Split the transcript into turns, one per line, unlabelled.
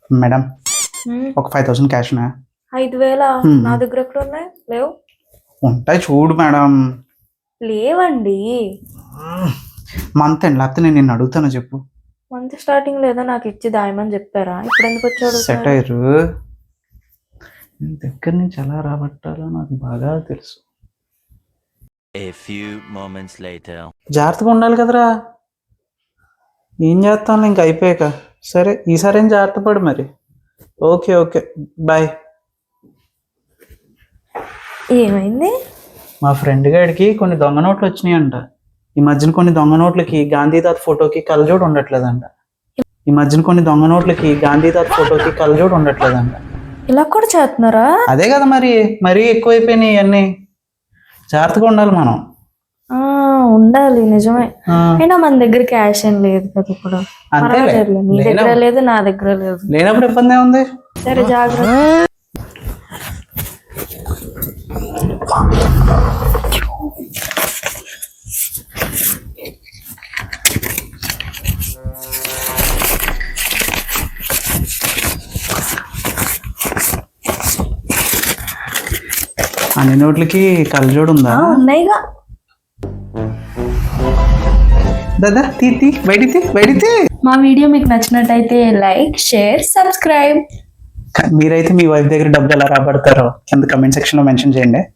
Madam
ఉమ్,
ఒక 5,000 cash ఉన్నాయా?
5,000
ఉమ్.
నా దగ్గర ఎక్కడ ఉన్నాయి? లేవు.
ఉంటాయి చూడు మేడం.
లేవండి.
మంత్ ఎండ్ లేకపోతే నేను నిన్ను అడుగుతాను చెప్పు.
మంత్ స్టార్టింగ్ లేదో నాకు ఇచ్చి దాయమని చెప్పారా? ఇప్పుడు ఎందుకు వచ్చాడు?
సెట్ అయ్యారు. నీ దగ్గర నుంచి ఎలా రాబట్టాలో నాకు బాగా తెలుసు.
A few moments later.
జాగ్రత్తగా ఉండాలి కదరా. ఏం చేస్తాను ఇంక అయిపోయాక. సరే ఈసారి ఏం జాగ్రత్త పడు మరి. Okay okay bye.
ఏమైంది?
మా ఫ్రెండ్ గాడికి కొన్ని దొంగ నోట్లు వచ్చినాయంట. ఈ మధ్యన కొన్ని దొంగ నోట్లకి గాంధీ తాత ఫోటోకి కలజోడు ఉండట్లేదంట.
ఇలా కూడా చేస్తున్నారా?
అదే కదా మరి మరీ ఎక్కువైపోయినాయి ఇవన్నీ. జాగ్రత్తగా ఉండాలి మనం.
ఆ ఉండాలి, నిజమే.
ఆ,
అయినా మన దగ్గర క్యాష్ ఏం లేదు కదా ఇప్పుడు.
అంతేలే.
పర్వాలేదులే, నీ దగ్గర లేదు, నా దగ్గర లేదు.
లేనప్పుడు ఇబ్బంది ఏముంది.
సరే జాగ్రత్త.
అన్ని నోట్లకి కలజోడు ఉందా?
ఉన్నాయిగా.
దాదా తీ బయటికి.
మా వీడియో మీకు నచ్చినట్టయితే లైక్, షేర్, సబ్స్క్రైబ్.
మీరైతే మీ వైఫ్ దగ్గర డబ్బులు ఎలా రాబడతారో కింద కమెంట్ సెక్షన్ లో మెన్షన్ చేయండి.